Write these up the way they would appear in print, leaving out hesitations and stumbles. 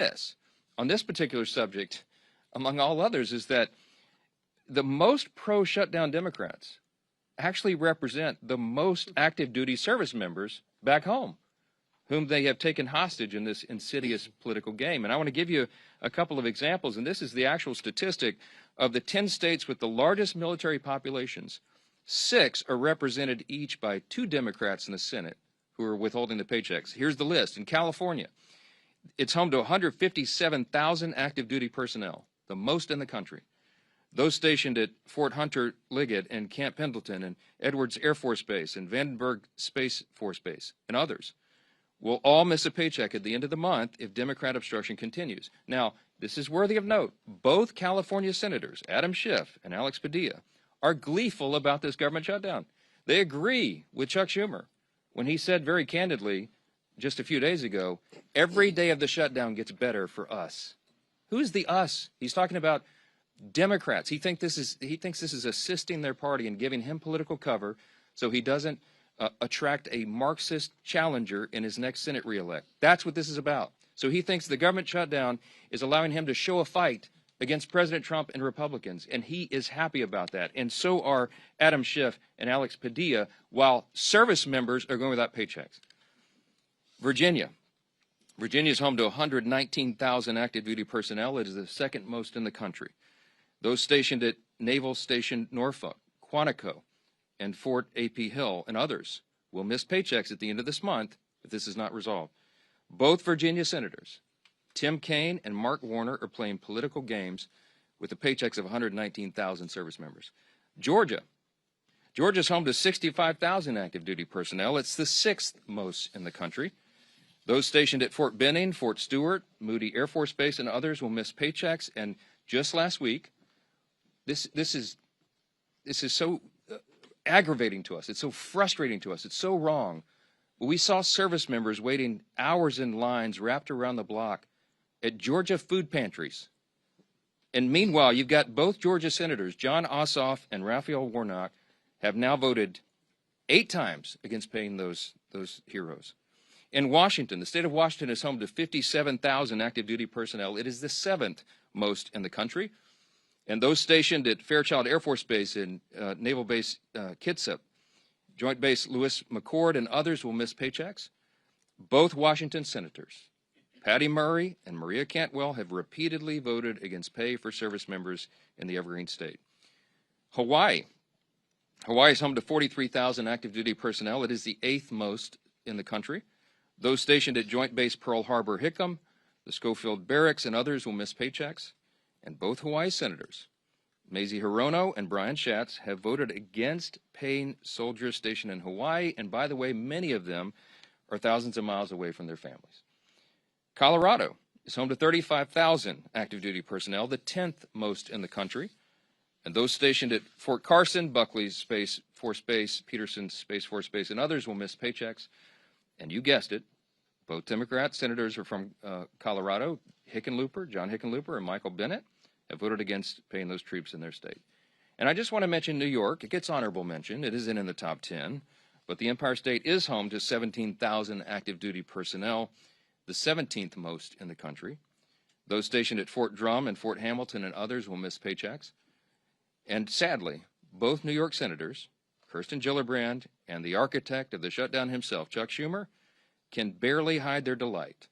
this, on this particular subject, among all others, is that the most pro-shutdown Democrats actually represent the most active duty service members back home, whom they have taken hostage in this insidious political game. And I want to give you a couple of examples, and this is the actual statistic of the 10 states with the largest military populations. 6 are represented each by 2 Democrats in the Senate who are withholding the paychecks. Here's the list. In California, it's home to 157,000 active duty personnel, the most in the country. Those stationed at Fort Hunter Liggett and Camp Pendleton and Edwards Air Force Base and Vandenberg Space Force Base and others will all miss a paycheck at the end of the month if Democrat obstruction continues. Now, this is worthy of note. Both California senators, Adam Schiff and Alex Padilla, are gleeful about this government shutdown. They agree with Chuck Schumer when he said very candidly just a few days ago, every day of the shutdown gets better for us. Who's the us? He's talking about Democrats. He thinks this is assisting their party and giving him political cover so he doesn't attract a Marxist challenger in his next Senate reelect. That's what this is about. So he thinks the government shutdown is allowing him to show a fight against President Trump and Republicans, and he is happy about that. And so are Adam Schiff and Alex Padilla, while service members are going without paychecks. Virginia. Virginia is home to 119,000 active duty personnel. It is the second most in the country. Those stationed at Naval Station Norfolk, Quantico, and Fort A.P. Hill, and others will miss paychecks at the end of this month if this is not resolved. Both Virginia senators, Tim Kaine and Mark Warner, are playing political games with the paychecks of 119,000 service members. Georgia. Georgia's home to 65,000 active duty personnel. It's the 6th most in the country. Those stationed at Fort Benning, Fort Stewart, Moody Air Force Base, and others will miss paychecks. And just last week, this is so aggravating to us. It's so frustrating to us. It's so wrong. We saw service members waiting hours in lines wrapped around the block at Georgia food pantries. And meanwhile, you've got both Georgia senators, John Ossoff and Raphael Warnock, have now voted 8 times against paying those heroes. In Washington, the state of Washington is home to 57,000 active duty personnel. It is the 7th most in the country. And those stationed at Fairchild Air Force Base and Naval Base Kitsap, Joint Base Lewis McChord, and others will miss paychecks. Both Washington senators, Patty Murray and Maria Cantwell, have repeatedly voted against pay for service members in the Evergreen State. Hawaii. Hawaii is home to 43,000 active duty personnel. It is the 8th most in the country. Those stationed at Joint Base Pearl Harbor Hickam, the Schofield Barracks, and others will miss paychecks. And both Hawaii senators, Mazie Hirono and Brian Schatz, have voted against paying soldiers stationed in Hawaii. And by the way, many of them are thousands of miles away from their families. Colorado is home to 35,000 active duty personnel, the 10th most in the country. And those stationed at Fort Carson, Buckley's Space Force Base, Peterson's Space Force Base, and others will miss paychecks. And you guessed it, both Democrat senators are from Colorado. John Hickenlooper and Michael Bennet have voted against paying those troops in their state. And I just want to mention New York. It gets honorable mention. It isn't in the top 10, but the Empire State is home to 17,000 active duty personnel, the 17th most in the country. Those stationed at Fort Drum and Fort Hamilton and others will miss paychecks. And sadly, both New York senators, Kirsten Gillibrand and the architect of the shutdown himself, Chuck Schumer, can barely hide their delight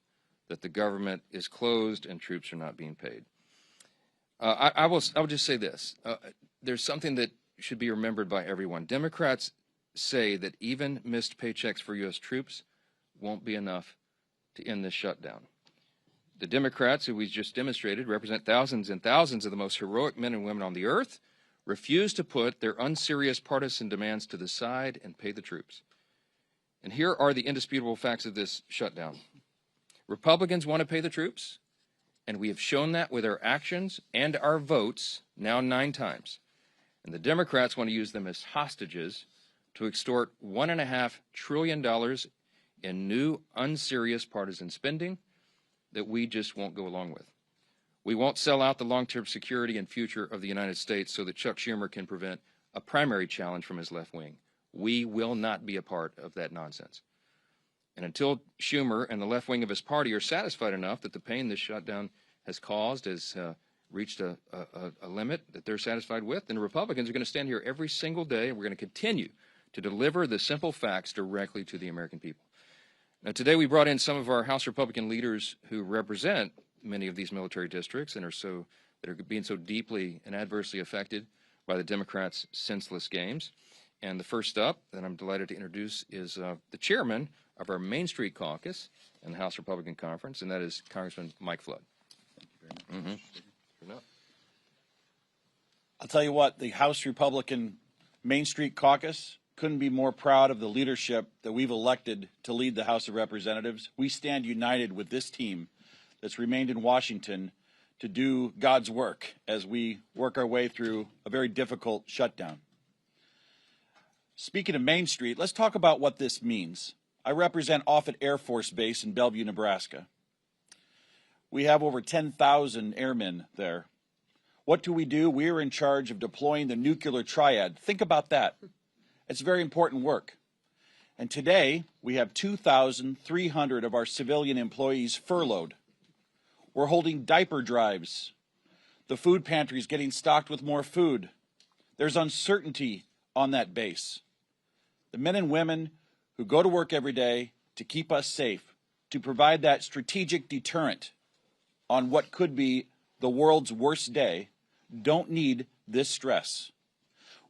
that the government is closed and troops are not being paid. I will just say this. There's something that should be remembered by everyone. Democrats say that even missed paychecks for U.S. troops won't be enough to end this shutdown. The Democrats, who we just demonstrated, represent thousands and thousands of the most heroic men and women on the earth, refuse to put their unserious partisan demands to the side and pay the troops. And here are the indisputable facts of this shutdown. Republicans want to pay the troops, and we have shown that with our actions and our votes now 9 times. And the Democrats want to use them as hostages to extort $1.5 trillion in new unserious partisan spending that we just won't go along with. We won't sell out the long-term security and future of the United States so that Chuck Schumer can prevent a primary challenge from his left wing. We will not be a part of that nonsense. And until Schumer and the left wing of his party are satisfied enough that the pain this shutdown has caused has reached a limit that they're satisfied with, then the Republicans are going to stand here every single day, and we're going to continue to deliver the simple facts directly to the American people. Now, today we brought in some of our House Republican leaders who represent many of these military districts and that are being so deeply and adversely affected by the Democrats' senseless games. And the first up that I'm delighted to introduce is the chairman of our Main Street Caucus in the House Republican Conference, and that is Congressman Mike Flood. Thank you very much. Sure enough. I'll tell you what, the House Republican Main Street Caucus couldn't be more proud of the leadership that we've elected to lead the House of Representatives. We stand united with this team that's remained in Washington to do God's work as we work our way through a very difficult shutdown. Speaking of Main Street, let's talk about what this means. I represent Offutt Air Force Base in Bellevue, Nebraska. We have over 10,000 airmen there. What do? We are in charge of deploying the nuclear triad. Think about that. It's very important work. And today, we have 2,300 of our civilian employees furloughed. We're holding diaper drives. The food pantry is getting stocked with more food. There's uncertainty on that base. The men and women who go to work every day to keep us safe, to provide that strategic deterrent on what could be the world's worst day, don't need this stress.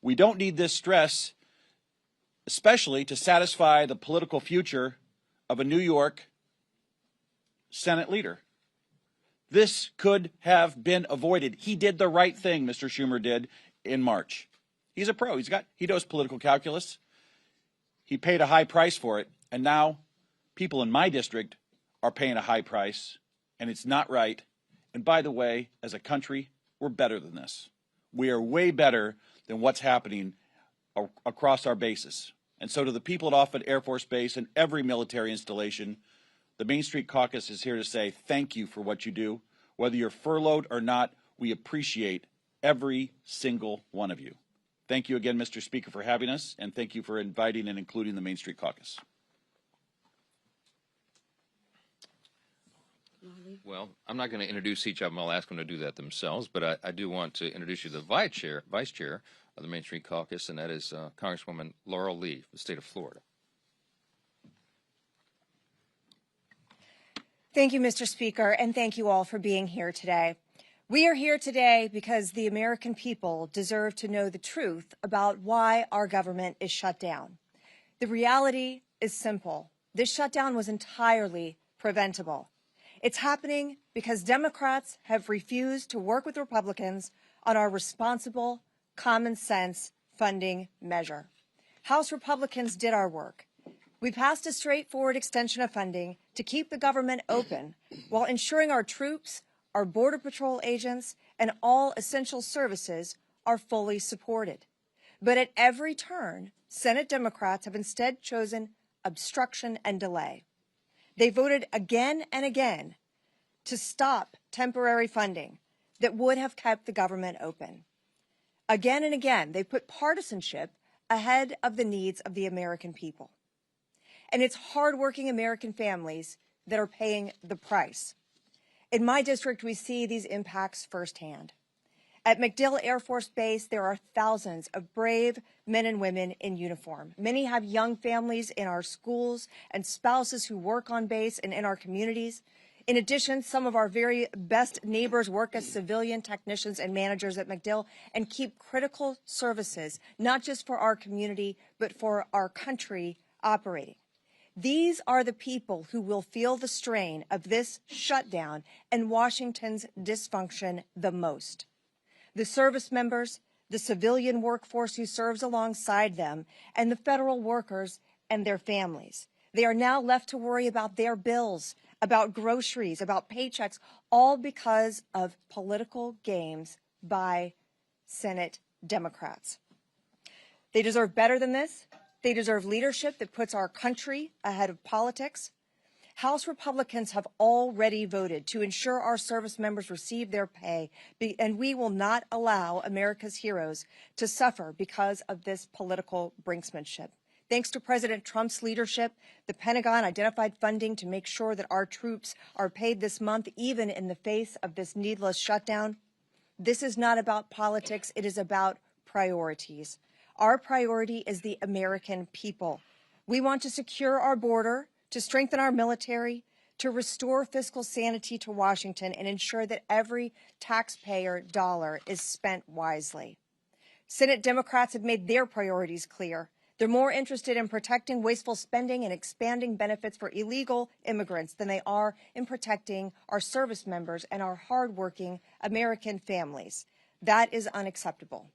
We don't need this stress, especially to satisfy the political future of a New York Senate leader. This could have been avoided. He did the right thing, Mr. Schumer did in March. He's a pro. He knows political calculus. He paid a high price for it, and now people in my district are paying a high price, and it's not right. And by the way, as a country, we're better than this. We are way better than what's happening across our bases. And so to the people at Offutt Air Force Base and every military installation, the Main Street Caucus is here to say thank you for what you do. Whether you're furloughed or not, we appreciate every single one of you. Thank you again, Mr. Speaker, for having us, and thank you for inviting and including the Main Street Caucus. Well, I'm not going to introduce each of them. I'll ask them to do that themselves, but I do want to introduce you to the vice chair of the Main Street Caucus, and that is Congresswoman Laurel Lee, the state of Florida. Thank you, Mr. Speaker, and thank you all for being here today. We are here today because the American people deserve to know the truth about why our government is shut down. The reality is simple. This shutdown was entirely preventable. It's happening because Democrats have refused to work with Republicans on our responsible, common sense funding measure. House Republicans did our work. We passed a straightforward extension of funding to keep the government open while ensuring our troops, our Border Patrol agents, and all essential services are fully supported. But at every turn, Senate Democrats have instead chosen obstruction and delay. They voted again and again to stop temporary funding that would have kept the government open. Again and again, they put partisanship ahead of the needs of the American people. And it's hardworking American families that are paying the price. In my district, we see these impacts firsthand. At MacDill Air Force Base, there are thousands of brave men and women in uniform. Many have young families in our schools and spouses who work on base and in our communities. In addition, some of our very best neighbors work as civilian technicians and managers at MacDill and keep critical services, not just for our community, but for our country operating. These are the people who will feel the strain of this shutdown and Washington's dysfunction the most. The service members, the civilian workforce who serves alongside them, and the federal workers and their families. They are now left to worry about their bills, about groceries, about paychecks, all because of political games by Senate Democrats. They deserve better than this. They deserve leadership that puts our country ahead of politics. House Republicans have already voted to ensure our service members receive their pay, and we will not allow America's heroes to suffer because of this political brinksmanship. Thanks to President Trump's leadership, the Pentagon identified funding to make sure that our troops are paid this month, even in the face of this needless shutdown. This is not about politics. It is about priorities. Our priority is the American people. We want to secure our border, to strengthen our military, to restore fiscal sanity to Washington, and ensure that every taxpayer dollar is spent wisely. Senate Democrats have made their priorities clear. They're more interested in protecting wasteful spending and expanding benefits for illegal immigrants than they are in protecting our service members and our hardworking American families. That is unacceptable.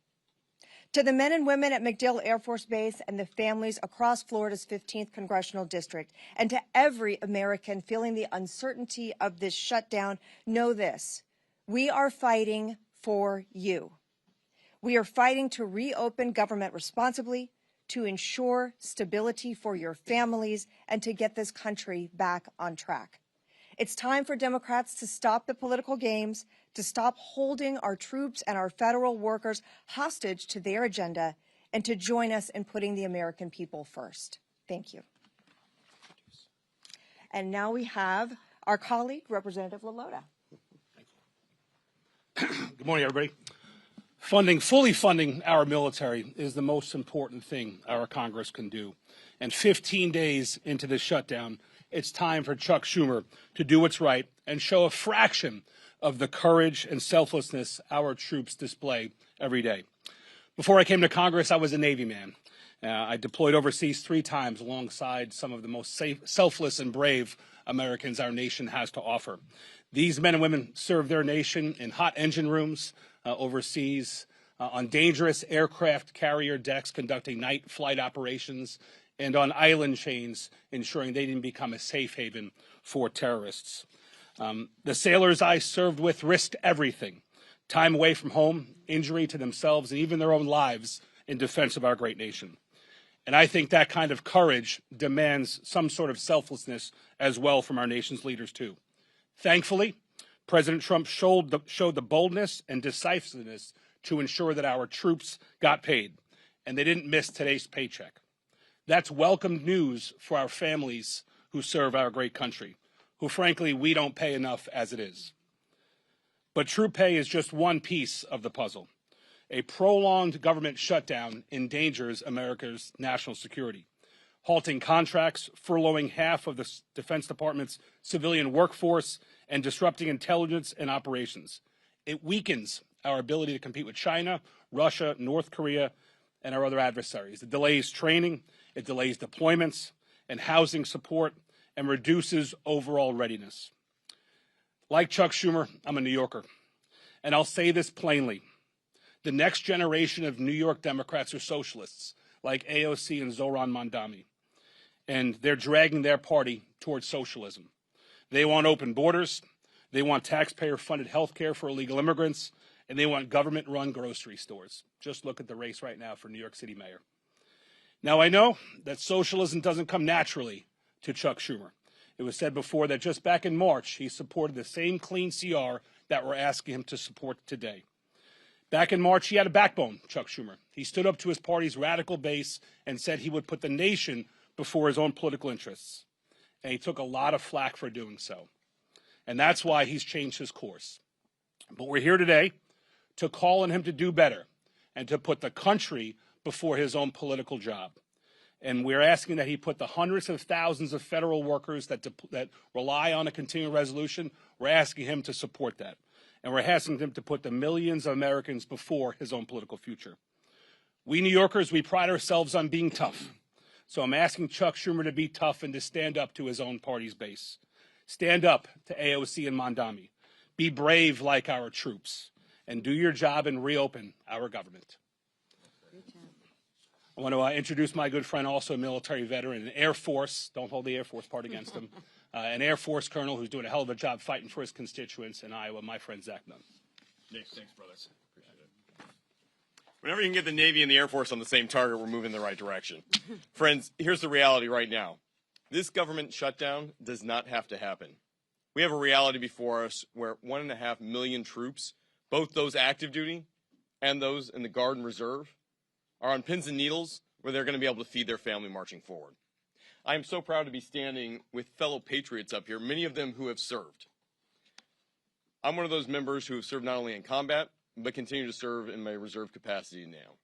To the men and women at MacDill Air Force Base and the families across Florida's 15th Congressional District, and to every American feeling the uncertainty of this shutdown, know this: we are fighting for you. We are fighting to reopen government responsibly, to ensure stability for your families, and to get this country back on track. It's time for Democrats to stop the political games, to stop holding our troops and our federal workers hostage to their agenda, and to join us in putting the American people first. Thank you. And now we have our colleague, Representative LaLota. Good morning, everybody. Fully funding our military is the most important thing our Congress can do. And 15 days into this shutdown, it's time for Chuck Schumer to do what's right and show a fraction of the courage and selflessness our troops display every day. Before I came to Congress, I was a Navy man. I deployed overseas 3 times alongside some of the most selfless and brave Americans our nation has to offer. These men and women serve their nation in hot engine rooms overseas, on dangerous aircraft carrier decks conducting night flight operations, and on island chains ensuring they didn't become a safe haven for terrorists. The sailors I served with risked everything: time away from home, injury to themselves, and even their own lives in defense of our great nation. And I think that kind of courage demands some sort of selflessness as well from our nation's leaders, too. Thankfully, President Trump showed the boldness and decisiveness to ensure that our troops got paid, and they didn't miss today's paycheck. That's welcome news for our families who serve our great country, who, frankly, we don't pay enough as it is. But troop pay is just one piece of the puzzle. A prolonged government shutdown endangers America's national security, halting contracts, furloughing half of the Defense Department's civilian workforce, and disrupting intelligence and operations. It weakens our ability to compete with China, Russia, North Korea, and our other adversaries. It delays training, it delays deployments and housing support, and reduces overall readiness. Like Chuck Schumer, I'm a New Yorker, and I'll say this plainly. The next generation of New York Democrats are socialists, like AOC and Zohran Mamdani, and they're dragging their party towards socialism. They want open borders, they want taxpayer-funded health care for illegal immigrants, and they want government-run grocery stores. Just look at the race right now for New York City mayor. Now, I know that socialism doesn't come naturally to Chuck Schumer. It was said before that just back in March, he supported the same clean CR that we're asking him to support today. Back in March, he had a backbone, Chuck Schumer. He stood up to his party's radical base and said he would put the nation before his own political interests. And he took a lot of flack for doing so. And that's why he's changed his course. But we're here today to call on him to do better and to put the country before his own political job. And we're asking that he put the hundreds of thousands of federal workers that rely on a continuing resolution, we're asking him to support that. And we're asking him to put the millions of Americans before his own political future. We New Yorkers, we pride ourselves on being tough. So I'm asking Chuck Schumer to be tough and to stand up to his own party's base. Stand up to AOC and Mamdani. Be brave like our troops. And do your job and reopen our government. I want to introduce my good friend, also a military veteran, an Air Force, don't hold the Air Force part against him, an Air Force colonel who's doing a hell of a job fighting for his constituents in Iowa, my friend Zach Nunn. Nick, thanks, brothers. Appreciate it. Whenever you can get the Navy and the Air Force on the same target, we're moving in the right direction. Friends, here's the reality right now. This government shutdown does not have to happen. We have a reality before us where 1.5 million troops, both those active duty and those in the Guard and Reserve, are on pins and needles where they're going to be able to feed their family marching forward. I am so proud to be standing with fellow patriots up here, many of them who have served. I'm one of those members who have served not only in combat, but continue to serve in my reserve capacity now.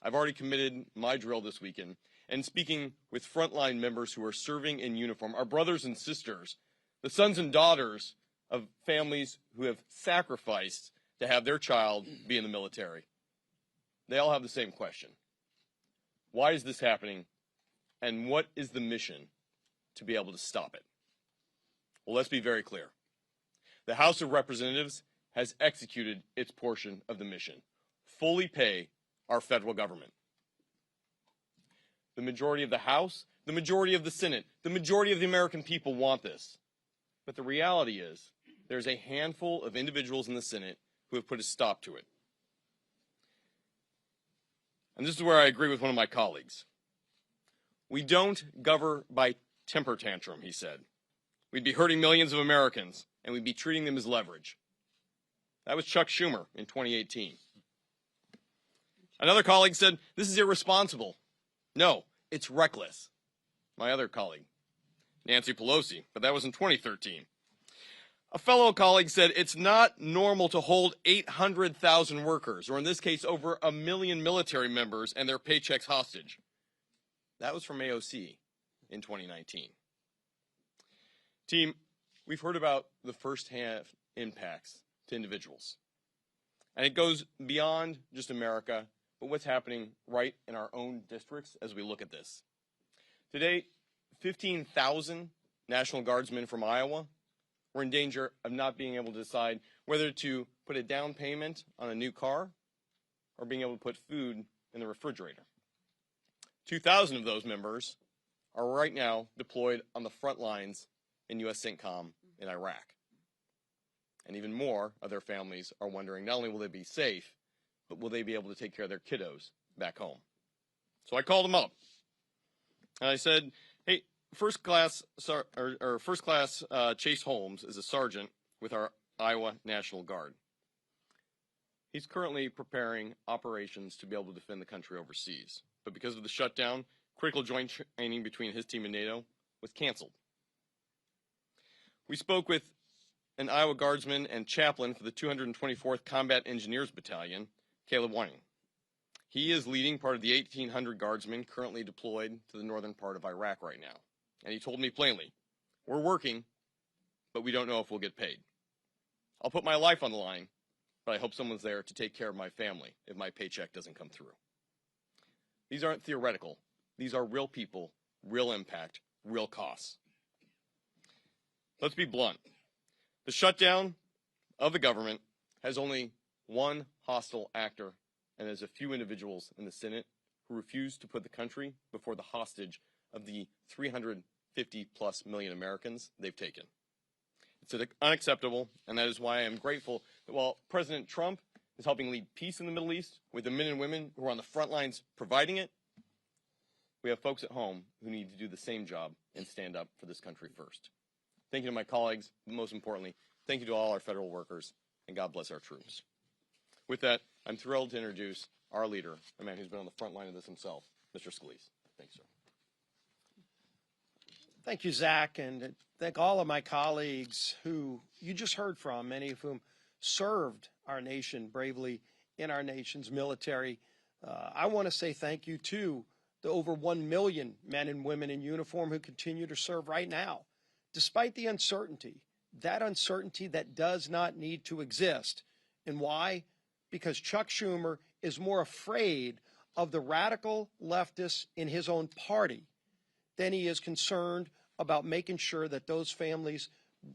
I've already committed my drill this weekend, and speaking with frontline members who are serving in uniform, our brothers and sisters, the sons and daughters of families who have sacrificed to have their child be in the military. They all have the same question. Why is this happening, and what is the mission to be able to stop it? Well, let's be very clear. The House of Representatives has executed its portion of the mission. Fully pay our federal government. The majority of the House, the majority of the Senate, the majority of the American people want this. But the reality is, there's a handful of individuals in the Senate who have put a stop to it. And this is where I agree with one of my colleagues. We don't govern by temper tantrum, he said. We'd be hurting millions of Americans, and we'd be treating them as leverage. That was Chuck Schumer in 2018. Another colleague said, this is irresponsible. No, it's reckless. My other colleague, Nancy Pelosi, but that was in 2013. A fellow colleague said, it's not normal to hold 800,000 workers, or in this case, over 1 million military members and their paychecks hostage. That was from AOC in 2019. Team, we've heard about the first-hand impacts to individuals. And it goes beyond just America, but what's happening right in our own districts as we look at this. Today, 15,000 National Guardsmen from Iowa were in danger of not being able to decide whether to put a down payment on a new car or being able to put food in the refrigerator. 2,000 of those members are right now deployed on the front lines in U.S. CENTCOM in Iraq. And even more of their families are wondering not only will they be safe, but will they be able to take care of their kiddos back home? So I called them up, and I said, "Hey, First Class Chase Holmes is a sergeant with our Iowa National Guard. He's currently preparing operations to be able to defend the country overseas, but because of the shutdown, critical joint training between his team and NATO was canceled. We spoke with an Iowa Guardsman and chaplain for the 224th Combat Engineers Battalion, Caleb Whining. He is leading part of the 1,800 Guardsmen currently deployed to the northern part of Iraq right now. And he told me plainly, we're working, but we don't know if we'll get paid. I'll put my life on the line, but I hope someone's there to take care of my family if my paycheck doesn't come through." These aren't theoretical. These are real people, real impact, real costs. Let's be blunt. The shutdown of the government has only one hostile actor, and there's a few individuals in the Senate who refuse to put the country before the hostage of the 350+ million Americans they've taken. It's unacceptable, and that is why I am grateful that while President Trump is helping lead peace in the Middle East with the men and women who are on the front lines providing it, we have folks at home who need to do the same job and stand up for this country first. Thank you to my colleagues, but most importantly, thank you to all our federal workers, and God bless our troops. With that, I'm thrilled to introduce our leader, a man who's been on the front line of this himself, Mr. Scalise. Thanks, sir. Thank you, Zach, and thank all of my colleagues who you just heard from, many of whom served our nation bravely in our nation's military. I want to say thank you to the over 1 million men and women in uniform who continue to serve right now, despite the uncertainty, that uncertainty that does not need to exist. And why? Because Chuck Schumer is more afraid of the radical leftists in his own party than he is concerned about making sure that those families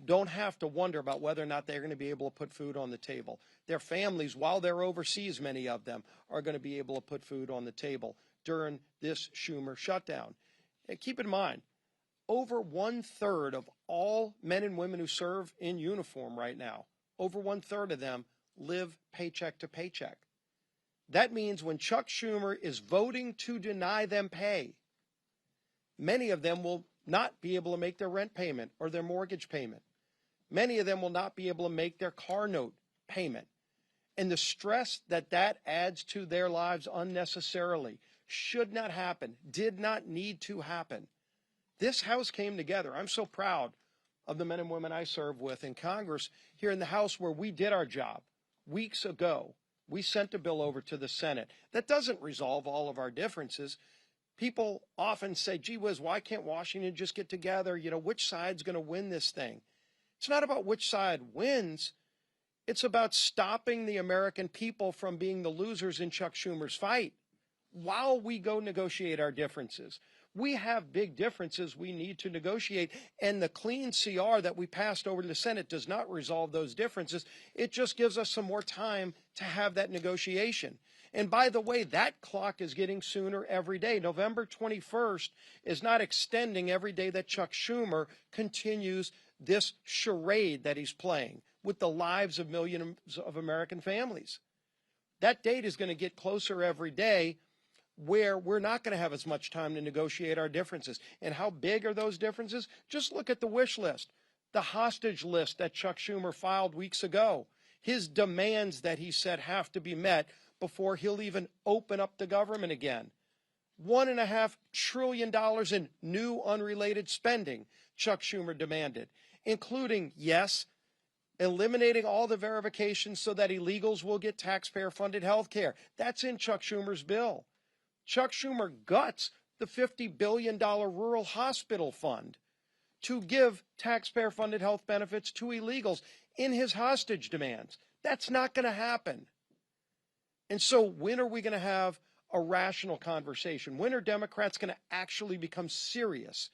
don't have to wonder about whether or not they're going to be able to put food on the table. Their families, while they're overseas, many of them, are going to be able to put food on the table during this Schumer shutdown. And keep in mind, over 1/3 of all men and women who serve in uniform right now, over 1/3 of them live paycheck to paycheck. That means when Chuck Schumer is voting to deny them pay, many of them will not be able to make their rent payment or their mortgage payment. Many of them will not be able to make their car note payment. And the stress that that adds to their lives unnecessarily should not happen, did not need to happen. This House came together. I'm so proud of the men and women I serve with in Congress here in the House, where we did our job weeks ago. We sent a bill over to the Senate. That doesn't resolve all of our differences. People often say, gee whiz, why can't Washington just get together? You know, which side's going to win this thing? It's not about which side wins. It's about stopping the American people from being the losers in Chuck Schumer's fight while we go negotiate our differences. We have big differences we need to negotiate, and the clean CR that we passed over to the Senate does not resolve those differences. It just gives us some more time to have that negotiation. And by the way, that clock is getting sooner every day. November 21st is not extending every day that Chuck Schumer continues this charade that he's playing with the lives of millions of American families. That date is going to get closer every day, where we're not going to have as much time to negotiate our differences. And how big are those differences? Just look at the wish list, the hostage list that Chuck Schumer filed weeks ago, his demands that he said have to be met before he'll even open up the government again. $1.5 trillion in new unrelated spending Chuck Schumer demanded, including, yes, eliminating all the verifications so that illegals will get taxpayer-funded health care. That's in Chuck Schumer's bill. Chuck Schumer guts the $50 billion rural hospital fund to give taxpayer-funded health benefits to illegals in his hostage demands. That's not going to happen. And so when are we going to have a rational conversation? When are Democrats going to actually become serious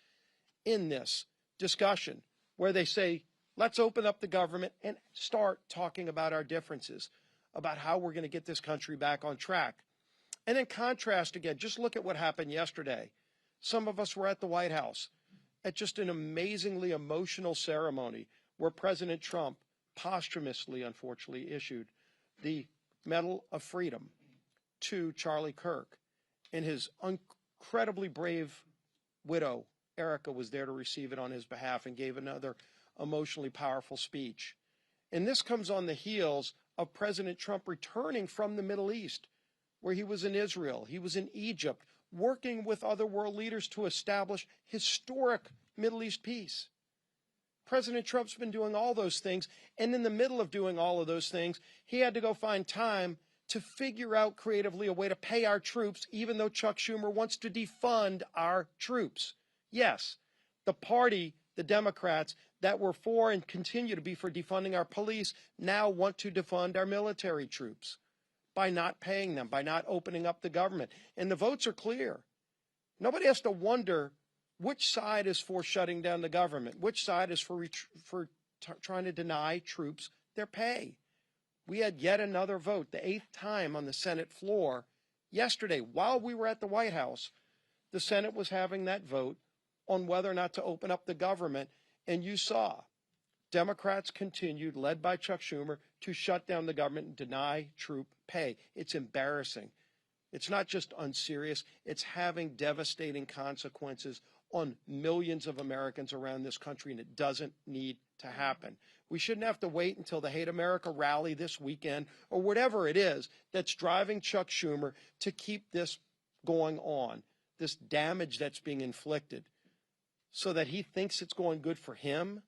in this discussion where they say, let's open up the government and start talking about our differences, about how we're going to get this country back on track? And then contrast again, just look at what happened yesterday. Some of us were at the White House at just an amazingly emotional ceremony where President Trump posthumously, unfortunately, issued the Medal of Freedom to Charlie Kirk. And his incredibly brave widow, Erica, was there to receive it on his behalf and gave another emotionally powerful speech. And this comes on the heels of President Trump returning from the Middle East, where he was in Israel, he was in Egypt, working with other world leaders to establish historic Middle East peace. President Trump's been doing all those things, and in the middle of doing all of those things, he had to go find time to figure out creatively a way to pay our troops, even though Chuck Schumer wants to defund our troops. Yes, the party, the Democrats, that were for and continue to be for defunding our police now want to defund our military troops by not paying them, by not opening up the government. And the votes are clear. Nobody has to wonder which side is for shutting down the government, which side is for trying to deny troops their pay. We had yet another vote, the 8th time on the Senate floor yesterday. While we were at the White House, the Senate was having that vote on whether or not to open up the government. And you saw Democrats continued, led by Chuck Schumer, to shut down the government and deny troop pay. It's embarrassing. It's not just unserious, it's having devastating consequences on millions of Americans around this country, and it doesn't need to happen. We shouldn't have to wait until the Hate America rally this weekend or whatever it is that's driving Chuck Schumer to keep this going on, this damage that's being inflicted, so that he thinks it's going good for him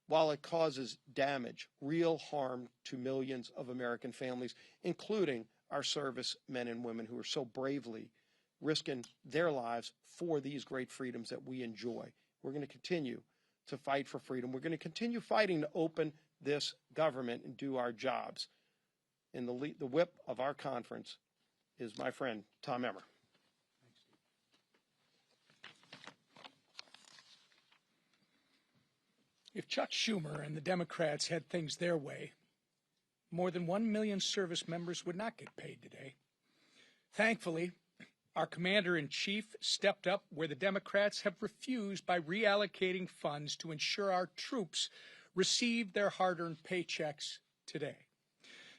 while it causes damage, real harm to millions of American families, including our service men and women who are so bravely risking their lives for these great freedoms that we enjoy. We're going to continue to fight for freedom. We're going to continue fighting to open this government and do our jobs. And the whip of our conference is my friend, Tom Emmer. If Chuck Schumer and the Democrats had things their way, more than 1 million service members would not get paid today. Thankfully, our commander-in-chief stepped up where the Democrats have refused by reallocating funds to ensure our troops receive their hard-earned paychecks today.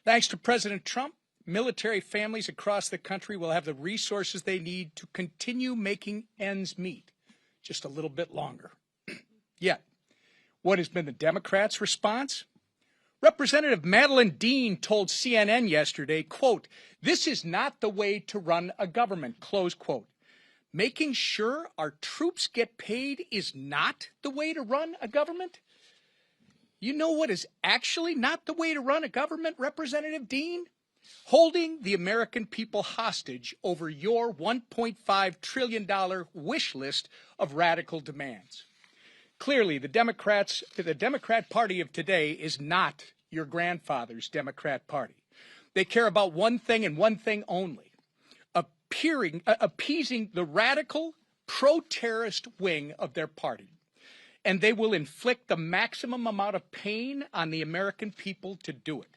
Thanks to President Trump, military families across the country will have the resources they need to continue making ends meet just a little bit longer. Yet, what has been the Democrats' response? Representative Madeleine Dean told CNN yesterday, quote, "This is not the way to run a government," close quote. Making sure our troops get paid is not the way to run a government? You know what is actually not the way to run a government, Representative Dean? Holding the American people hostage over your $1.5 trillion wish list of radical demands. Clearly, the Democrat Party of today is not your grandfather's Democrat Party. They care about one thing and one thing only, appeasing the radical, pro-terrorist wing of their party. And they will inflict the maximum amount of pain on the American people to do it.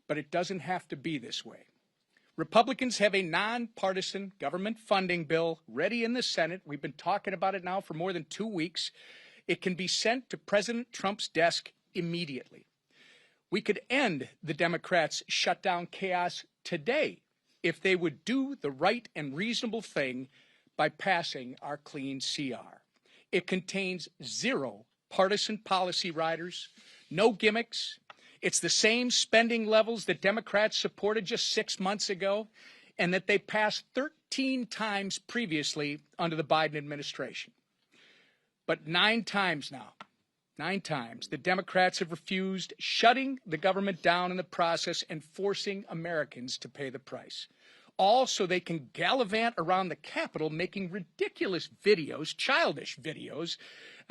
But it doesn't have to be this way. Republicans have a nonpartisan government funding bill ready in the Senate. We've been talking about it now for more than 2 weeks. It can be sent to President Trump's desk immediately. We could end the Democrats' shutdown chaos today if they would do the right and reasonable thing by passing our clean CR. It contains 0 partisan policy riders, no gimmicks. It's the same spending levels that Democrats supported just 6 months ago and that they passed 13 times previously under the Biden administration. But 9 times now, 9 times, the Democrats have refused, shutting the government down in the process and forcing Americans to pay the price. All so they can gallivant around the Capitol making ridiculous videos, childish videos,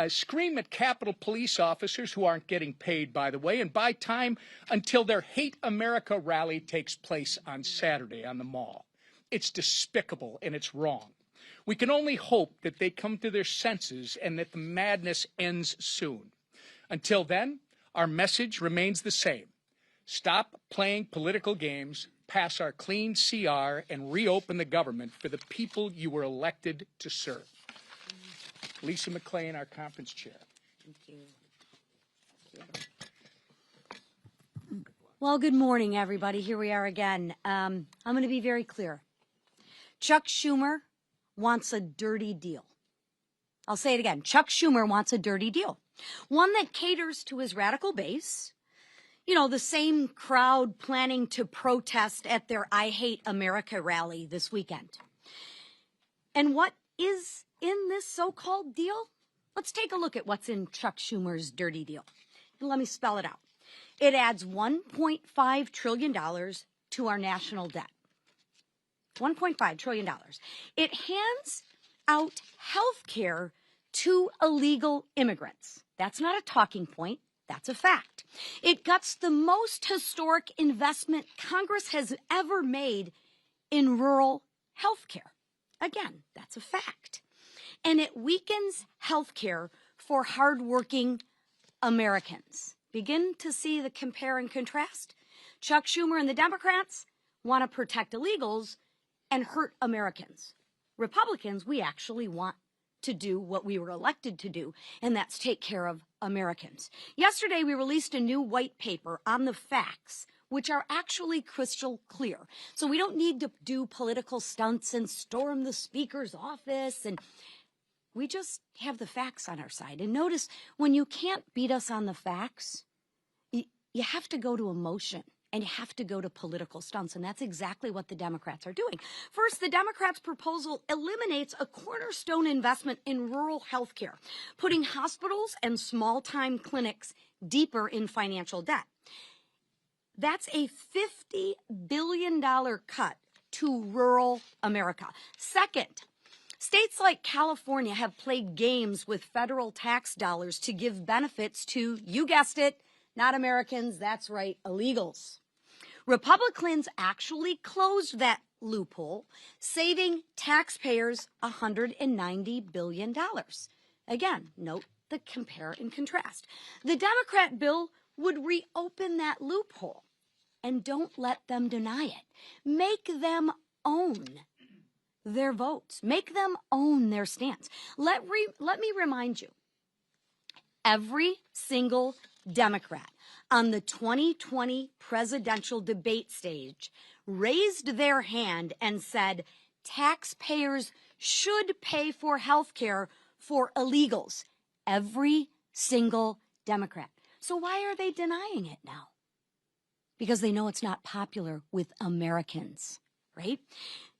scream at Capitol police officers who aren't getting paid, by the way, and buy time until their Hate America rally takes place on Saturday on the Mall. It's despicable and it's wrong. We can only hope that they come to their senses and that the madness ends soon. Until then, our message remains the same. Stop playing political games, pass our clean CR, and reopen the government for the people you were elected to serve. Lisa McClain, our conference chair. Thank you. Well, good morning, everybody. Here we are again. I'm going to be very clear. Chuck Schumer wants a dirty deal. I'll say it again. Chuck Schumer wants a dirty deal. One that caters to his radical base. You know, the same crowd planning to protest at their I Hate America rally this weekend. And what is in this so-called deal? Let's take a look at what's in Chuck Schumer's dirty deal. And let me spell it out. It adds $1.5 trillion to our national debt. $1.5 trillion. It hands out health care to illegal immigrants. That's not a talking point. That's a fact. It guts the most historic investment Congress has ever made in rural health care. Again, that's a fact. And it weakens health care for hardworking Americans. Begin to see the compare and contrast? Chuck Schumer and the Democrats want to protect illegals and hurt Americans. Republicans, we actually want to do what we were elected to do, and that's take care of Americans. Yesterday, we released a new white paper on the facts, which are actually crystal clear. So we don't need to do political stunts and storm the speaker's office, and we just have the facts on our side. And notice, when you can't beat us on the facts, you have to go to emotion. And you have to go to political stunts, and that's exactly what the Democrats are doing. First, the Democrats' proposal eliminates a cornerstone investment in rural health care, putting hospitals and small-time clinics deeper in financial debt. That's a $50 billion cut to rural America. Second, states like California have played games with federal tax dollars to give benefits to, you guessed it, not Americans, that's right, illegals. Republicans actually closed that loophole, saving taxpayers $190 billion. Again, note the compare and contrast. The Democrat bill would reopen that loophole, and don't let them deny it. Make them own their votes. Make them own their stance. Let me remind you, every single Democrat on the 2020 presidential debate stage raised their hand and said taxpayers should pay for health care for illegals. Every single Democrat. So why are they denying it now? because they know it's not popular with Americans, right?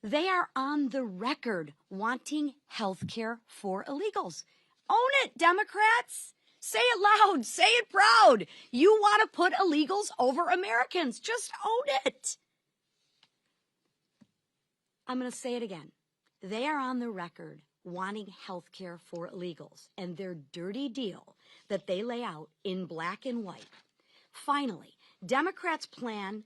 They are on the record wanting health care for illegals. Own it, Democrats. Say it loud. Say it proud. You want to put illegals over Americans. Just own it. I'm going to say it again. They are on the record wanting health care for illegals, and their dirty deal that they lay out in black and white. Finally, Democrats' plan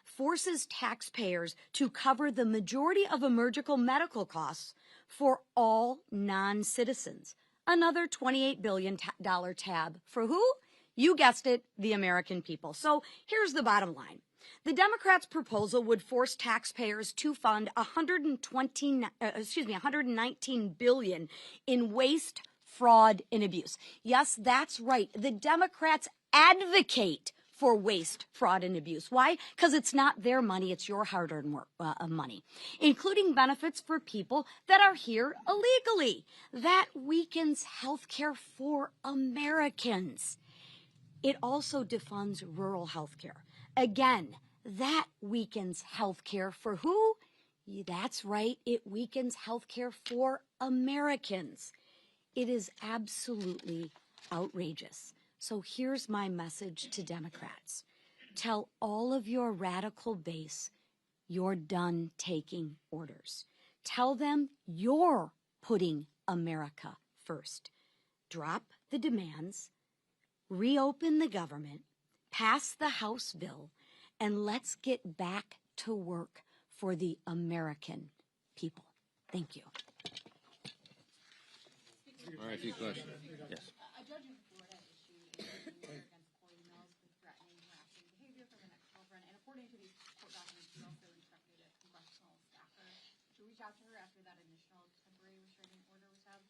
forces taxpayers to cover the majority of emergency medical costs for all non-citizens. Another $28 billion tab for who? You guessed it, the American people. So here's the bottom line. The Democrats' proposal would force taxpayers to fund $119 billion in waste, fraud, and abuse. Yes, that's right. The Democrats advocate for waste, fraud, and abuse. Why? Because it's not their money, it's your hard-earned money, including benefits for people that are here illegally. That weakens health care for Americans. It also defunds rural health care. Again, that weakens health care for who? That's right, it weakens health care for Americans. It is absolutely outrageous. So here's my message to Democrats. Tell all of your radical base you're done taking orders. Tell them you're putting America first. Drop the demands, reopen the government, pass the House bill, and let's get back to work for the American people. Thank you. All right, a few questions. Yes. A judge in Florida issued a ruling against Corey Mills for threatening, harassing behavior from an ex-girlfriend, and according to these court documents, he also instructed a congressional staffer to reach out to her after that initial temporary restraining order was out.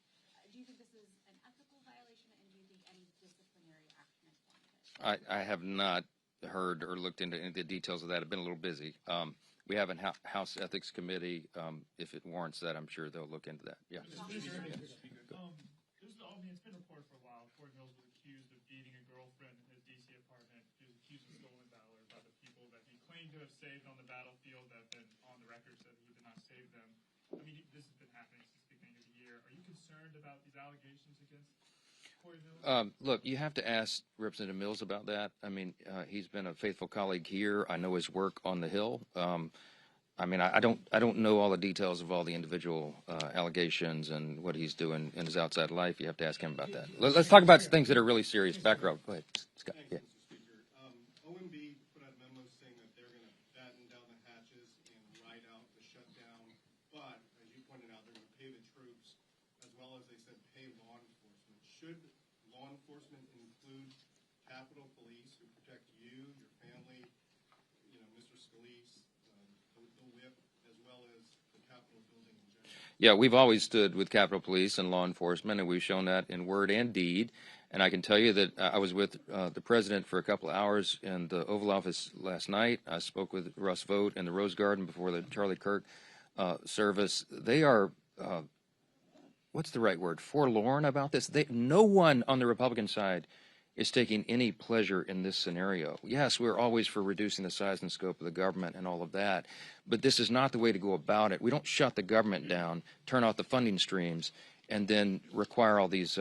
Do you think this is an ethical violation, and do you think any disciplinary action is warranted? I have not heard or looked into any of the details of that. I've been a little busy. We have a House Ethics Committee. If it warrants that, I'm sure they'll look into that. Yeah. It's been reported for a while. Corey Mills was accused of beating a girlfriend in his D.C. apartment. He was accused of stolen valor by the people that he claimed to have saved on the battlefield that have been on the record said he did not save them. I mean, this has been happening since the beginning of the year. Are you concerned about these allegations against Corey Mills? Look, you have to ask Representative Mills about that. I mean, he's been a faithful colleague here. I know his work on the Hill. I mean, I don't know all the details of all the individual allegations and what he's doing in his outside life. You have to ask him about that. Let's talk about things that are really serious. Background. Go ahead, Scott. Yeah. OMB put out a memo saying that they're going to batten down the hatches and ride out the shutdown. But as you pointed out, they're going to pay the troops as well as they said pay law enforcement. Should law enforcement include Capitol Police who protect you, your family, Mr. Scalise? As well as the Capitol building in general? Yeah, we've always stood with Capitol Police and law enforcement, and we've shown that in word and deed. And I can tell you that I was with the president for a couple of hours in the Oval Office last night. I spoke with Russ Vought in the Rose Garden before the Charlie Kirk service. They are, what's the right word, forlorn about this. No one on the Republican side is taking any pleasure in this scenario. Yes, we're always for reducing the size and scope of the government and all of that, but this is not the way to go about it. We don't shut the government down, turn off the funding streams, and then require all these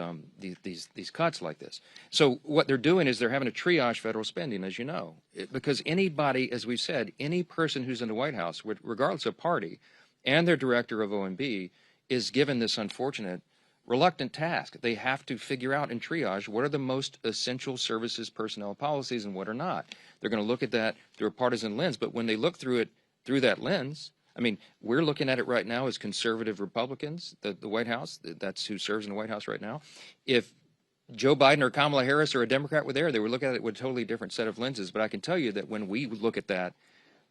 cuts like this. So what they're doing is they're having to triage federal spending, as you know, because anybody, as we've said, any person who's in the White House, regardless of party, and their director of OMB, is given this unfortunate reluctant task. They have to figure out and triage what are the most essential services personnel policies and what are not. They're going to look at that through a partisan lens, but when they look through it through that lens, I mean, we're looking at it right now as conservative Republicans, the White House, that's who serves in the White House right now. If Joe Biden or Kamala Harris or a Democrat were there, they would look at it with a totally different set of lenses. But I can tell you that when we look at that,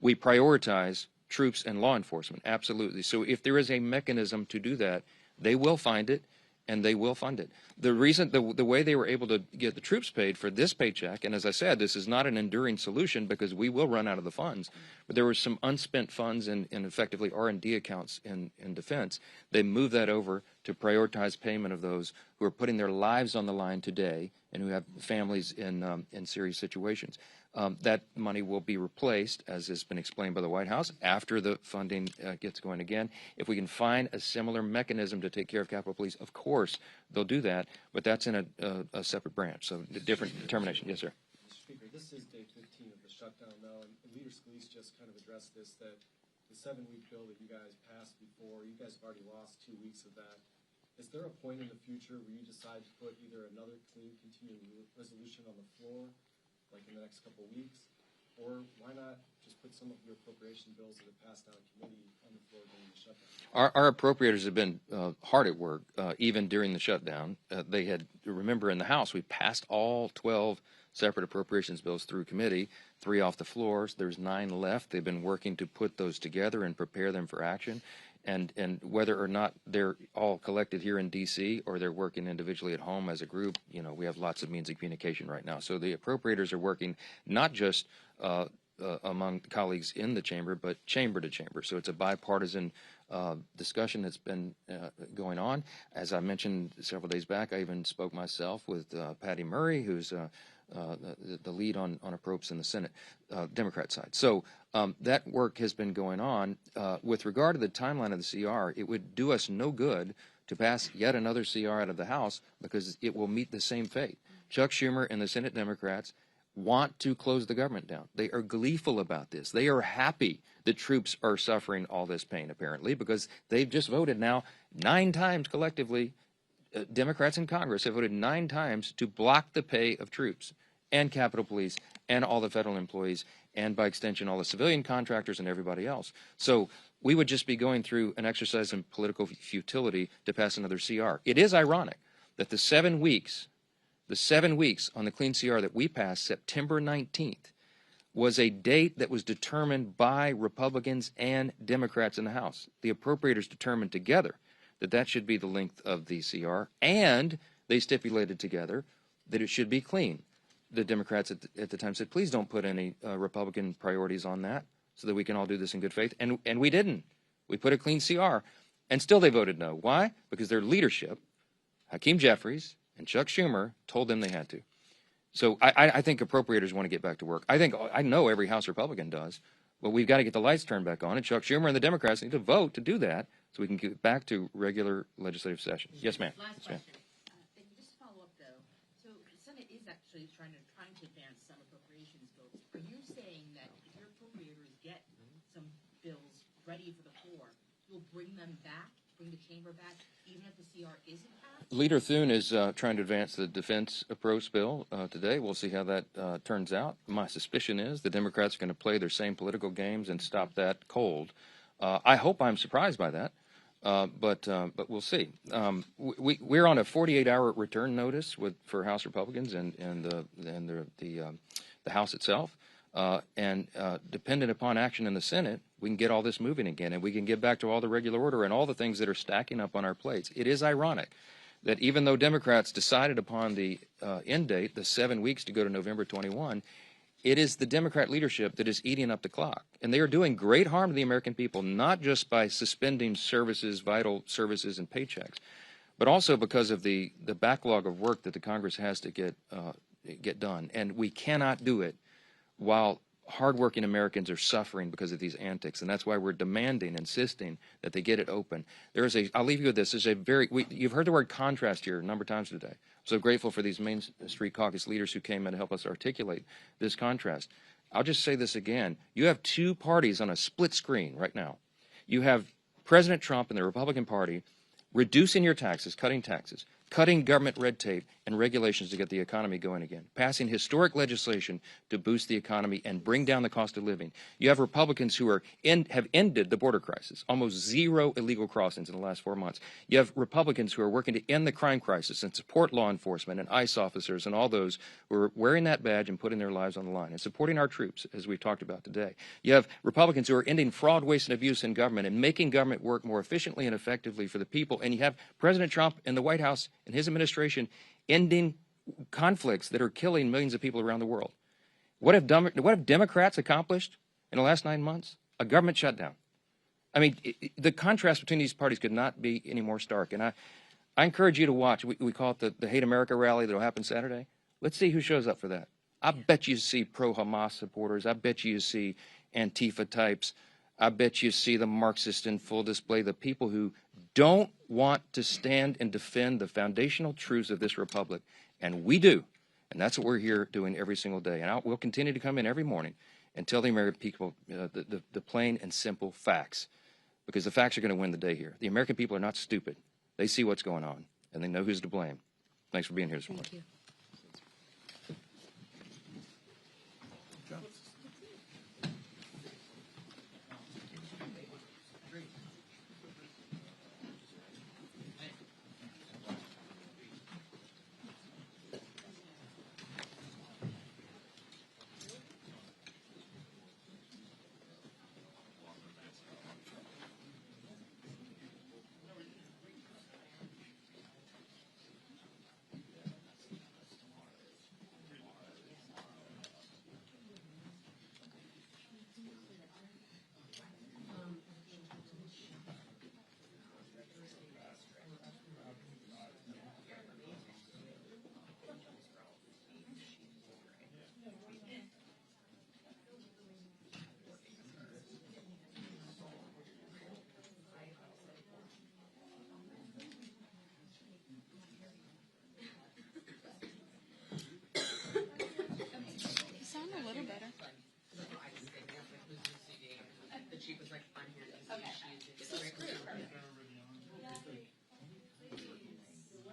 we prioritize troops and law enforcement, absolutely. So if there is a mechanism to do that, they will find it. And they will fund it. The reason, the way they were able to get the troops paid for this paycheck, and as I said, this is not an enduring solution because we will run out of the funds, but there were some unspent funds in effectively R&D accounts in defense. They moved that over to prioritize payment of those who are putting their lives on the line today and who have families in serious situations. That money will be replaced, as has been explained by the White House, after the funding gets going again. If we can find a similar mechanism to take care of Capitol Police, of course they'll do that, but that's in a separate branch, so different determination. Yes, sir. Mr. Speaker, this is day 15 of the shutdown now, and Leader Scalise just kind of addressed this, that the 7-week bill that you guys passed before, you guys have already lost 2 weeks of that. Is there a point in the future where you decide to put either another clean continuing resolution on the floor, like in the next couple of weeks, or why not just put some of your appropriation bills that have passed out of committee on the floor during the shutdown? Our appropriators have been hard at work, even during the shutdown. They had, remember, in the House, we passed all 12 separate appropriations bills through committee, 3 off the floors. There's 9 left. They've been working to put those together and prepare them for action. And whether or not they're all collected here in D.C. or they're working individually at home as a group, you know, we have lots of means of communication right now. So the appropriators are working not just among colleagues in the chamber, but chamber to chamber. So it's a bipartisan discussion that's been going on. As I mentioned several days back, I even spoke myself with Patty Murray, who's the lead on approps in the Senate, Democrat side. So that work has been going on. With regard to the timeline of the CR, it would do us no good to pass yet another CR out of the House because it will meet the same fate. Chuck Schumer and the Senate Democrats want to close the government down. They are gleeful about this. They are happy that troops are suffering all this pain, apparently, because they've just voted now 9 times collectively. Democrats in Congress have voted 9 times to block the pay of troops and Capitol Police and all the federal employees and, by extension, all the civilian contractors and everybody else. So we would just be going through an exercise in political futility to pass another CR. It is ironic that the 7 weeks on the clean CR that we passed, September 19th, was a date that was determined by Republicans and Democrats in the House. The appropriators determined together that should be the length of the CR, and they stipulated together that it should be clean. The Democrats at the time said, please don't put any Republican priorities on that so that we can all do this in good faith. And we didn't. We put a clean CR, and still they voted no. Why? Because their leadership, Hakeem Jeffries and Chuck Schumer, told them they had to. So I think appropriators want to get back to work. I know every House Republican does, but we've got to get the lights turned back on, and Chuck Schumer and the Democrats need to vote to do that so we can get back to regular legislative sessions. Yes, ma'am. Last question. Just to follow up, though. So the Senate is actually trying to advance some appropriations bills. Are you saying that if your appropriators get some bills ready for the floor, you'll bring them back, bring the chamber back, even if the CR isn't passed? Leader Thune is trying to advance the defense approach bill today. We'll see how that turns out. My suspicion is the Democrats are going to play their same political games and stop that cold. I hope I'm surprised by that. But we'll see. We're on a 48-hour return notice for House Republicans and the House itself, and dependent upon action in the Senate, we can get all this moving again, and we can get back to all the regular order and all the things that are stacking up on our plates. It is ironic that even though Democrats decided upon the end date, the 7 weeks to go to November 21. It is the Democrat leadership that is eating up the clock. And they are doing great harm to the American people, not just by suspending services, vital services and paychecks, but also because of the backlog of work that the Congress has to get done. And we cannot do it while hardworking Americans are suffering because of these antics. And that's why we're demanding, insisting that they get it open. I'll leave you with this. You've heard the word contrast here a number of times today. I'm so grateful for these Main Street Caucus leaders who came in to help us articulate this contrast. I'll just say this again. You have 2 parties on a split screen right now. You have President Trump and the Republican Party reducing your taxes, cutting government red tape and regulations to get the economy going again, passing historic legislation to boost the economy and bring down the cost of living. You have Republicans who have ended the border crisis, almost 0 illegal crossings in the last 4 months. You have Republicans who are working to end the crime crisis and support law enforcement and ICE officers and all those who are wearing that badge and putting their lives on the line and supporting our troops, as we've talked about today. You have Republicans who are ending fraud, waste, and abuse in government and making government work more efficiently and effectively for the people. And you have President Trump and the White House and his administration ending conflicts that are killing millions of people around the world. What have Democrats accomplished in the last 9 months? A government shutdown. I mean, the contrast between these parties could not be any more stark. And I encourage you to watch. We call it the Hate America rally that'll happen Saturday. Let's see who shows up for that. I bet you see pro-Hamas supporters. I bet you see Antifa types. I bet you see the Marxists in full display, the people who don't want to stand and defend the foundational truths of this republic. And we do. And that's what we're here doing every single day. And we'll continue to come in every morning and tell the American people the plain and simple facts, because the facts are going to win the day here. The American people are not stupid. They see what's going on, and they know who's to blame. Thanks for being here this morning. Thank you.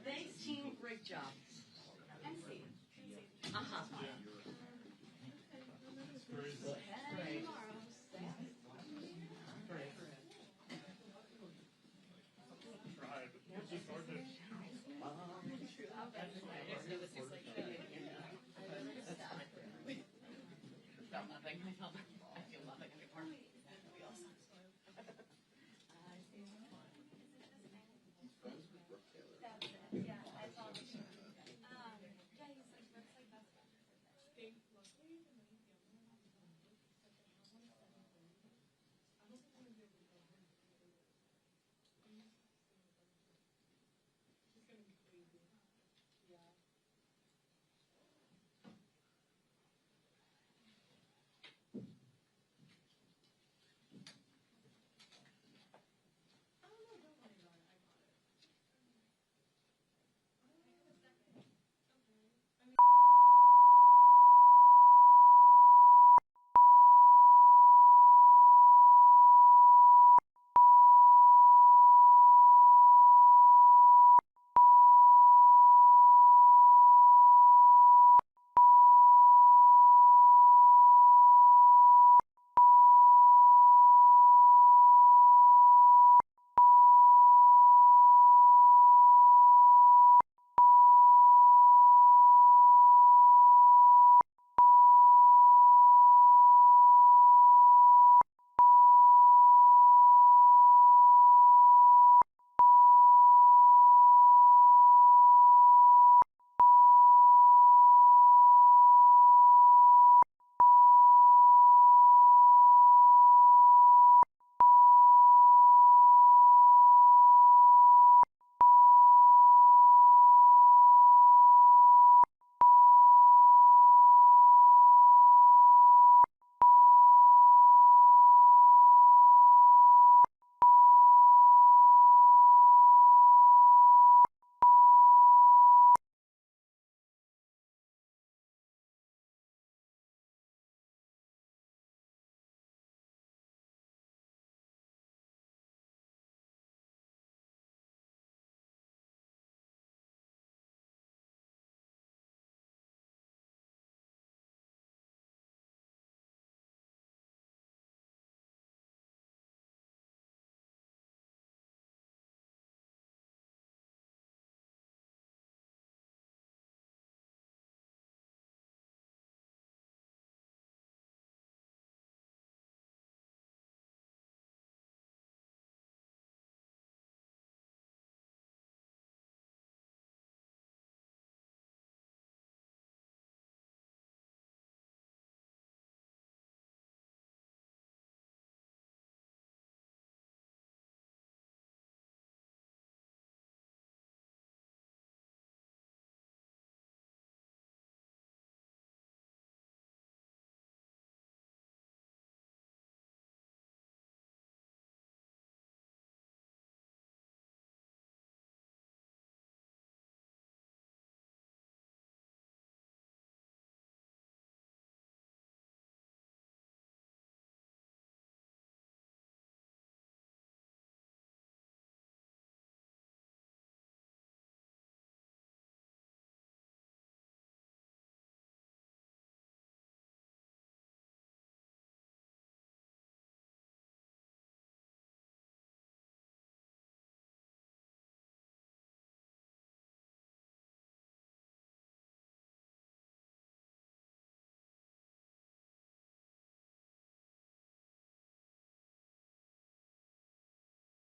Thanks, team. Great job.